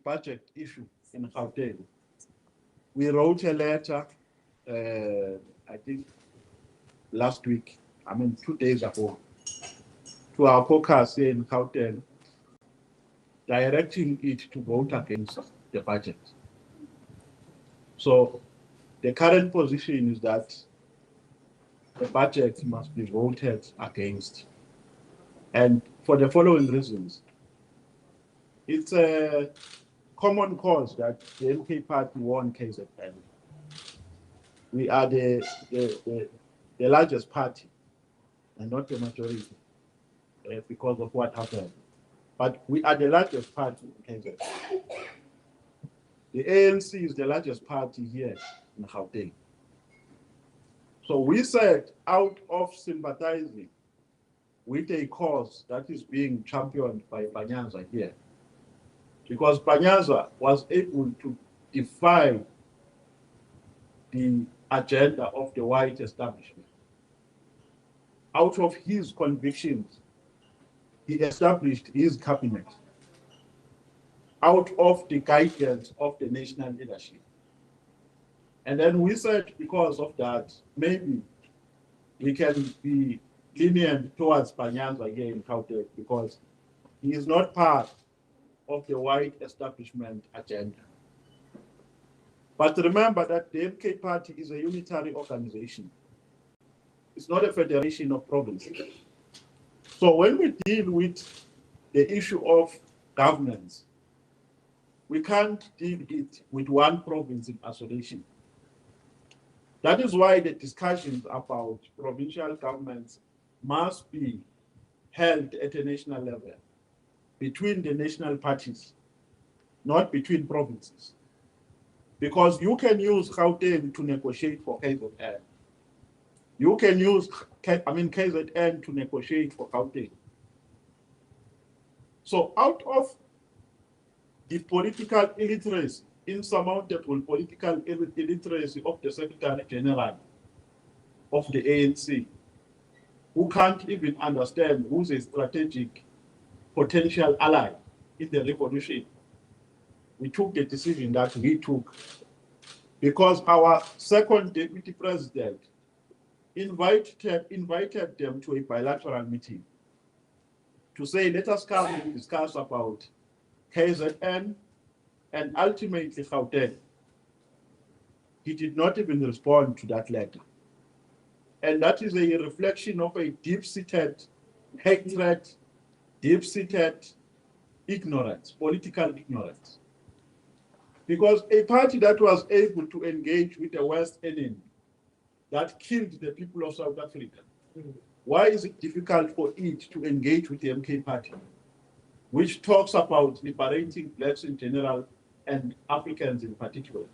budget issue in Gauteng, we wrote a letter, I think last week, 2 days ago, to our caucus here in Gauteng, directing it to vote against the budget. So the current position is that the budget must be voted against. And for the following reasons. It's a common cause that the MK party won KZN. We are the largest party and not the majority because of what happened. But we are the largest party in KZN. The ANC is the largest party here in Gauteng. So we said, out of sympathizing with a cause that is being championed by Panyaza here, because Panyaza was able to defy the agenda of the white establishment. Out of his convictions, he established his cabinet. Out of the guidance of the national leadership. And then we said, because of that, maybe we can be lenient towards Panyaza here in Gauteng because he is not part of the white establishment agenda. But remember that the MK party is a unitary organization. It's not a federation of provinces. So when we deal with the issue of governance, we can't deal it with one province in isolation. That is why the discussions about provincial governments must be held at a national level between the national parties, not between provinces. Because you can use Gauteng to negotiate for KZN. You can use KZN to negotiate for Gauteng. So out of the political illiteracy, insurmountable political illiteracy of the Secretary General of the ANC, who can't even understand who's a strategic potential ally in the revolution, we took the decision that we took because our second deputy president invited them to a bilateral meeting to say, let us come and discuss about KZN and ultimately Gauteng. He did not even respond to that letter. And that is a reflection of a deep-seated hatred, deep-seated ignorance, political ignorance. Because a party that was able to engage with the West enemy that killed the people of South Africa, why is it difficult for it to engage with the MK party, which talks about liberating blacks in general and Africans in particular?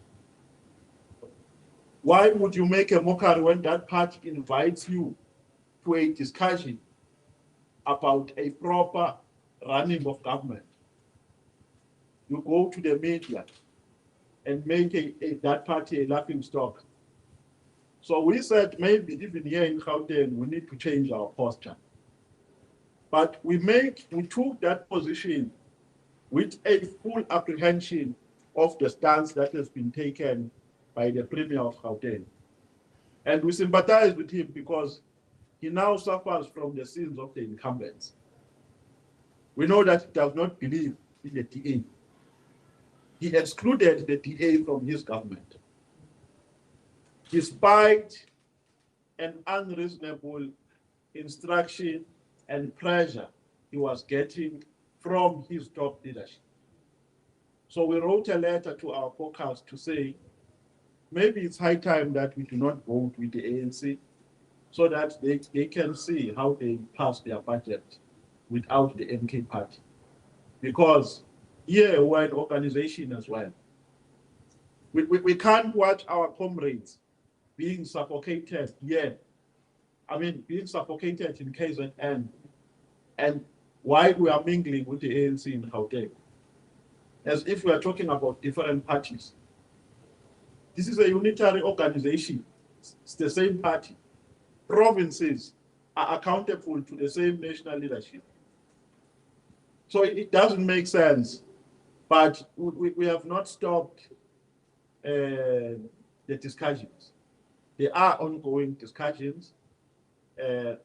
Why would you make a mockery when that party invites you to a discussion about a proper running of government? You go to the media and make that party a laughing stock. So we said maybe even here in Gauteng, we need to change our posture. But we took that position with a full apprehension of the stance that has been taken by the Premier of Gauteng. And we sympathize with him because he now suffers from the sins of the incumbents. We know that he does not believe in the DA. he excluded the DA from his government, despite an unreasonable instruction and pressure he was getting from his top leadership. So we wrote a letter to our caucus to say, maybe it's high time that we do not vote with the ANC so that they can see how they pass their budget without the MK party. Because here we're an organization as well. We can't watch our comrades being suffocated here. I mean, being suffocated in KZN, and while we are mingling with the ANC in Gauteng, as if we are talking about different parties. This is a unitary organization. It's the same party. Provinces are accountable to the same national leadership. So it doesn't make sense, but we have not stopped the discussions. There are ongoing discussions.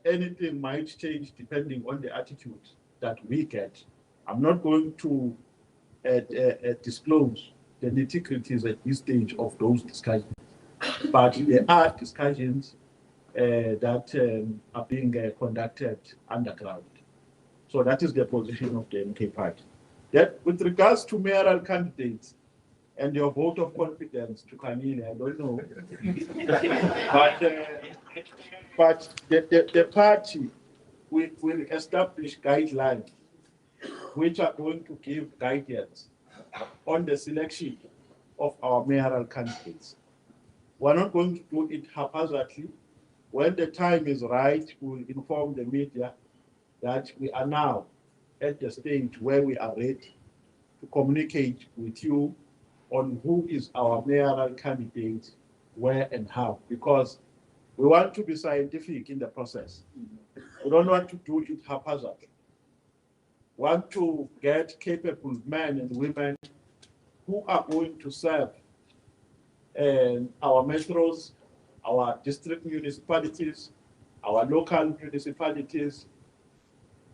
Anything might change depending on the attitude that we get. I'm not going to disclose the nitty-gritties at this stage of those discussions, but there are discussions that are being conducted underground. So that is the position of the MK party. That with regards to mayoral candidates and your vote of confidence to Kamile, I don't know. but the party will establish guidelines which are going to give guidance on the selection of our mayoral candidates. We're not going to do it haphazardly. When the time is right, we'll inform the media that we are now at the stage where we are ready to communicate with you on who is our mayoral candidate, where and how, because we want to be scientific in the process. We don't want to do it haphazardly. We want to get capable men and women who are going to serve our metros, our district municipalities, our local municipalities,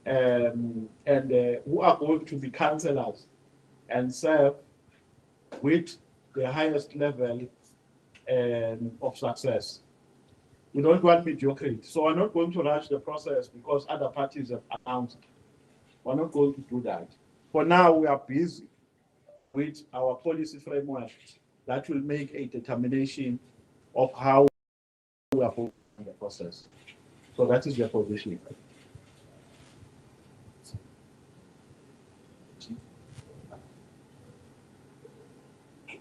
and who are going to be councillors and serve with the highest level of success. We don't want mediocrity. So we're not going to rush the process because other parties have announced. We're not going to do that. For now, we are busy with our policy framework that will make a determination of how we are going in the process. So that is the position.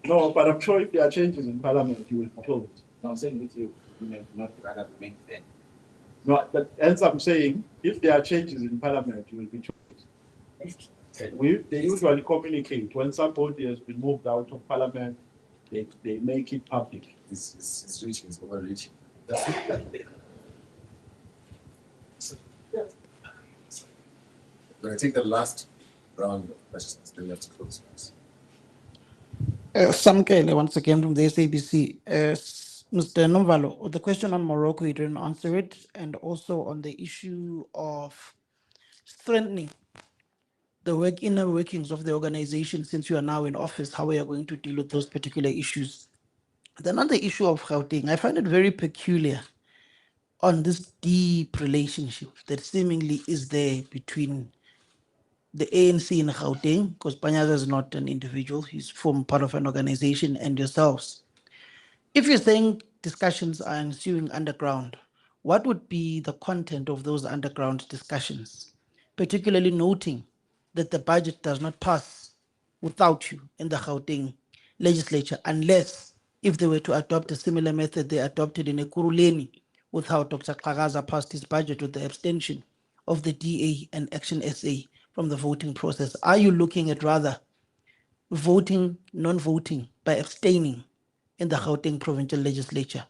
No, but I'm sure if there are changes in Parliament, you will be told. No, I'm saying with you, not rather remain then. No, but as I'm saying, if there are changes in Parliament, you will be told. They usually communicate when somebody has been moved out of Parliament. They make it public. It's reaching, it's overreaching. But I think the last round of questions, then we have to close. Samkele, once again from the SABC. Mr. Nomvalo, the question on Morocco, you didn't answer it, and also on the issue of strengthening the inner workings of the organization since you are now in office, how we are going to deal with those particular issues. Then on the issue of Gauteng, I find it very peculiar on this deep relationship that seemingly is there between the ANC in Gauteng, because Panyaza is not an individual, he's formed part of an organization, and yourselves. If you're saying discussions are ensuing underground, what would be the content of those underground discussions, particularly noting that the budget does not pass without you in the Gauteng legislature, unless if they were to adopt a similar method they adopted in Ekurhuleni with how Dr. Kagaza passed his budget with the abstention of the DA and Action SA from the voting process. Are you looking at rather voting, non-voting by abstaining in the Gauteng provincial legislature?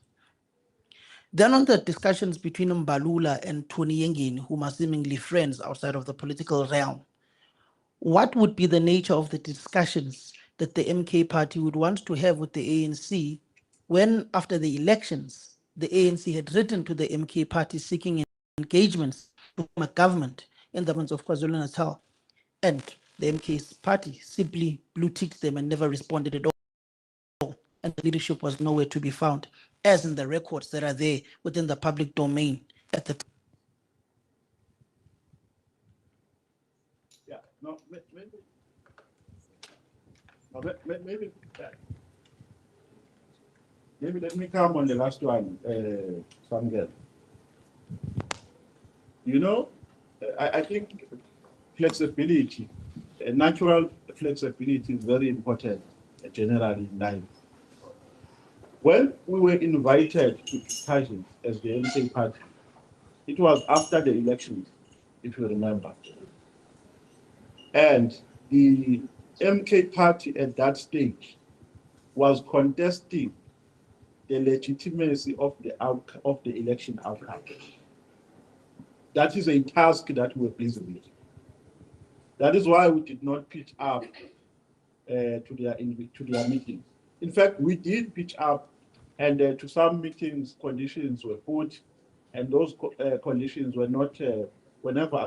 Then on the discussions between Mbalula and Tony Yengeni, whom are seemingly friends outside of the political realm, what would be the nature of the discussions that the MK party would want to have with the ANC when, after the elections, the ANC had written to the MK party seeking engagements from a government in the province of KwaZulu-Natal? And the MK's party simply blue ticked them and never responded at all. And the leadership was nowhere to be found, as in the records that are there within the public domain at the time. Yeah, no, maybe, no, maybe, maybe let me come on the last one, Samuel. You know, I think flexibility, natural flexibility is very important, generally in life. When we were invited to discussion as the MK party, it was after the elections, if you remember. And the MK party at that stage was contesting the legitimacy of the election outcome. That is a task that we're busy with. That is why we did not pitch up to their meetings. In fact, we did pitch up, and to some meetings, conditions were put, and those conditions were never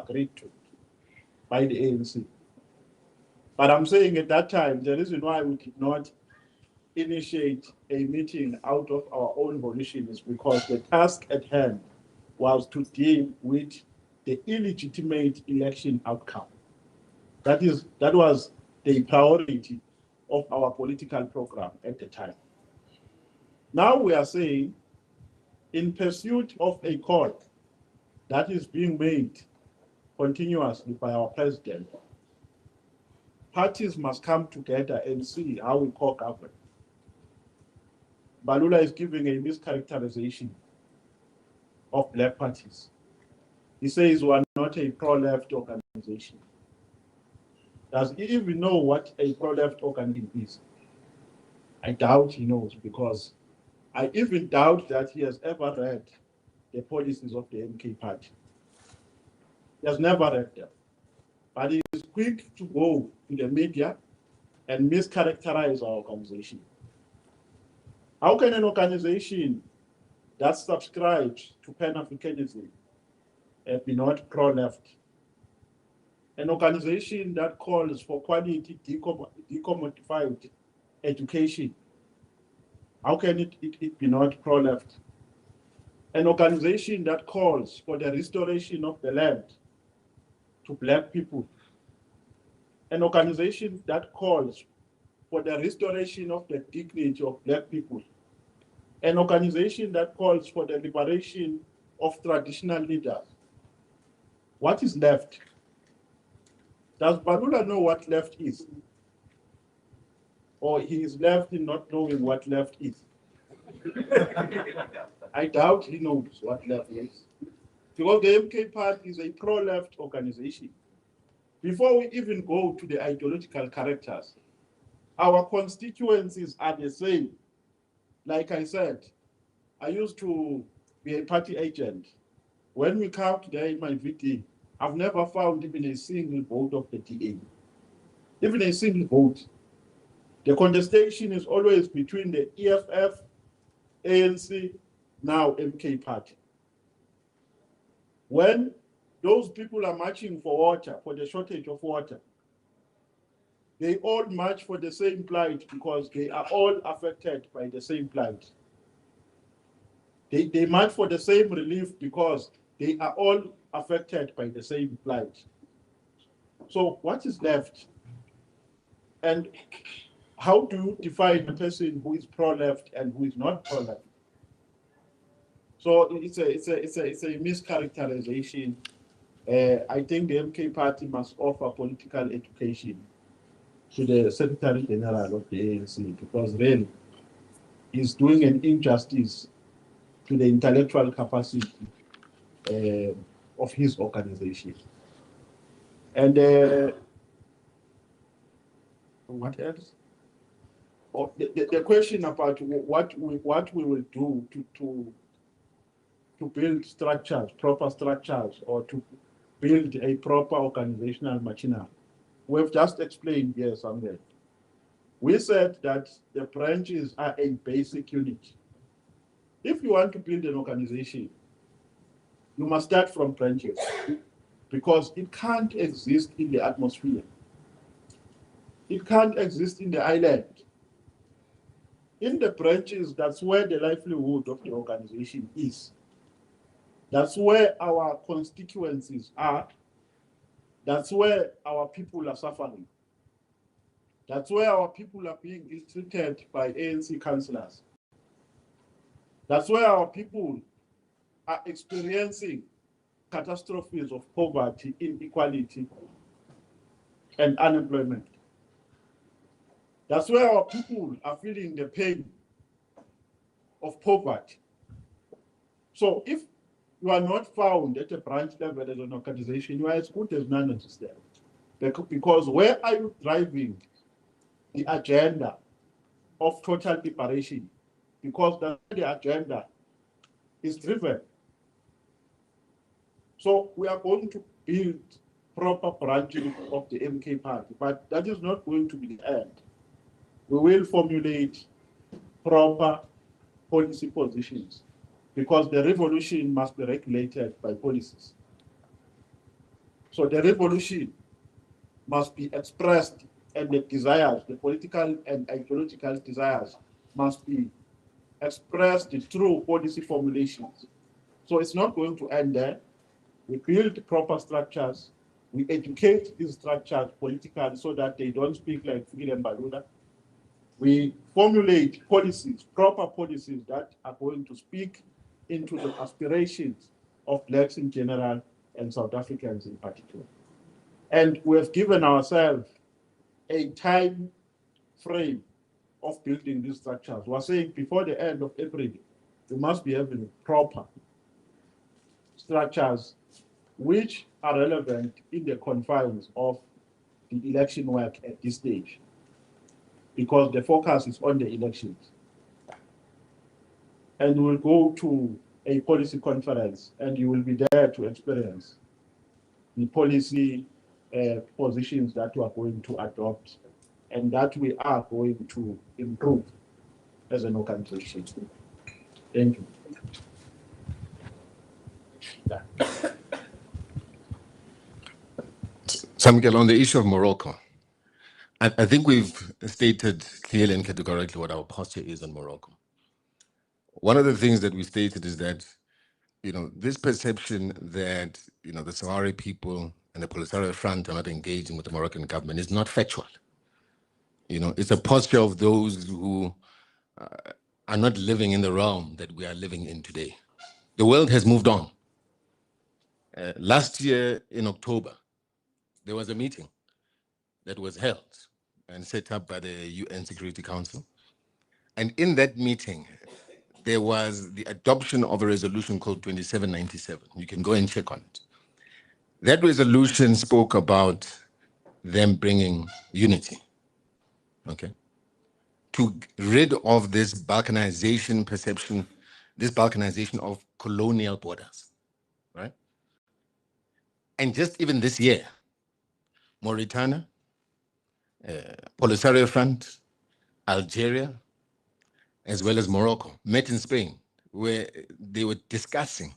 agreed to by the ANC. But I'm saying at that time, the reason why we did not initiate a meeting out of our own volition is because the task at hand was to deal with the illegitimate election outcome. That was the priority of our political program at the time. Now we are saying, in pursuit of a call that is being made continuously by our president, parties must come together and see how we co-govern. Balula is giving a mischaracterization of black parties. He says we are not a pro-left organization. Does he even know what a pro-left organization is? I doubt he knows, because I even doubt that he has ever read the policies of the MK party. He has never read them. But he is quick to go to the media and mischaracterize our organization. How can an organization that subscribes to Pan-Africanism be not pro-left? An organization that calls for quality decommodified education, how can it be not pro-left? An organization that calls for the restoration of the land to black people, an organization that calls for the restoration of the dignity of black people, an organization that calls for the liberation of traditional leaders. What is left? Does Balula know what left is? Or he is left in not knowing what left is? I doubt he knows what left is. Because the MK party is a pro-left organization. Before we even go to the ideological characters, our constituencies are the same. Like I said, I used to be a party agent. When we count there in my VT, I've never found even a single vote of the DA. Even a single vote. The contestation is always between the EFF, ANC, now MK party. When those people are marching for water, for the shortage of water, they all march for the same plight because they are all affected by the same plight. They march for the same relief because they are all affected by the same plight. So what is left? And how do you define a person who is pro-left and who is not pro-left? So it's a mischaracterization. I think the MK party must offer political education to the Secretary General of the ANC, because really he's doing an injustice to the intellectual capacity of his organization. And what else? Oh, the question about what we will do to build structures, proper structures, or to build a proper organizational machinery. We've just explained here somewhere. We said that the branches are a basic unit. If you want to build an organization, you must start from branches, because it can't exist in the atmosphere. It can't exist in the island. In the branches, that's where the livelihood of the organization is. That's where our constituencies are. That's where our people are suffering. That's where our people are being ill-treated by ANC councillors. That's where our people are experiencing catastrophes of poverty, inequality, and unemployment. That's where our people are feeling the pain of poverty. So if you are not found at a branch level as an organization, you are as good as non-existent. Because where are you driving the agenda of total liberation? Because that's where the agenda is driven. So we are going to build proper branching of the MK party, but that is not going to be the end. We will formulate proper policy positions because the revolution must be regulated by policies. So the revolution must be expressed and the desires, the political and ideological desires must be expressed through policy formulations. So it's not going to end there. We build proper structures. We educate these structures politically so that they don't speak like William Baluda. We formulate policies, proper policies that are going to speak into the aspirations of Blacks in general and South Africans in particular. And we have given ourselves a time frame of building these structures. We're saying before the end of April, we must be having proper structures which are relevant in the confines of the election work at this stage, because the focus is on the elections. And we'll go to a policy conference and you will be there to experience the policy positions that we are going to adopt and that we are going to improve as an organization. Thank you. Samkel, on the issue of Morocco, I think we've stated clearly and categorically what our posture is on Morocco. One of the things that we stated is that, this perception that, the Sahrawi people and the Polisario Front are not engaging with the Moroccan government is not factual. It's a posture of those who are not living in the realm that we are living in today. The world has moved on. Last year in October, there was a meeting that was held and set up by the UN Security Council. And in that meeting, there was the adoption of a resolution called 2797. You can go and check on it. That resolution spoke about them bringing unity, okay, to rid of this balkanization perception, this balkanization of colonial borders, right? And just even this year, Mauritania, Polisario Front, Algeria, as well as Morocco, met in Spain, where they were discussing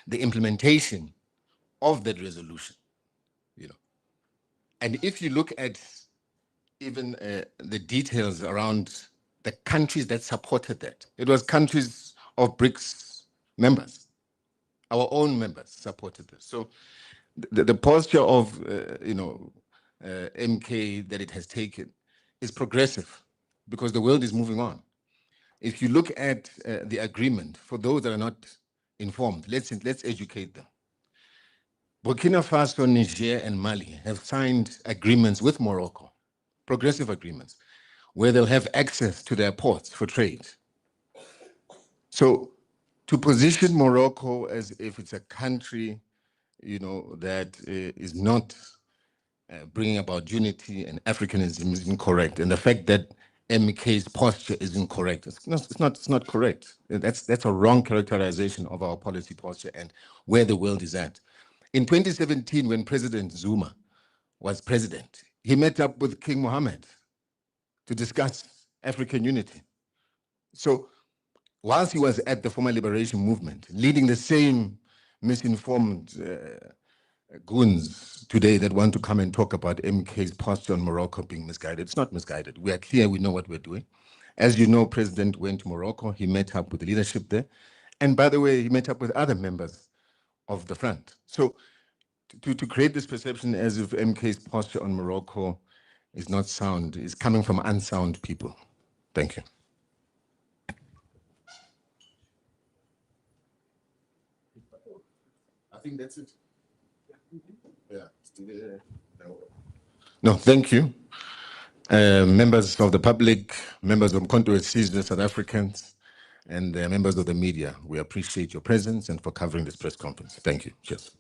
the implementation of that resolution. And if you look at even the details around the countries that supported that, it was countries of BRICS members, our own members supported this. So the posture of MK that it has taken is progressive because the world is moving on. If you look at the agreement, for those that are not informed, let's educate them. Burkina Faso, Niger, and Mali have signed agreements with Morocco, progressive agreements, where they'll have access to their ports for trade. So to position Morocco as if it's a country, that is not bringing about unity and Africanism is incorrect. And the fact that MK's posture is incorrect, it's not correct. That's a wrong characterization of our policy posture and where the world is at. In 2017, when President Zuma was president, he met up with King Mohammed to discuss African unity. So whilst he was at the former liberation movement, leading the same misinformed goons those today that want to come and talk about MK's posture on Morocco being misguided. It's not misguided. We are clear, we know what we're doing. As you know, President went to Morocco, he met up with the leadership there. And by the way, he met up with other members of the front. So to create this perception as if MK's posture on Morocco is not sound, is coming from unsound people. Thank you. I think that's it. Yeah. No, thank you. Members of the public, members of Mkhonto Wesizwe, South Africans, and members of the media, we appreciate your presence and for covering this press conference. Thank you. Cheers.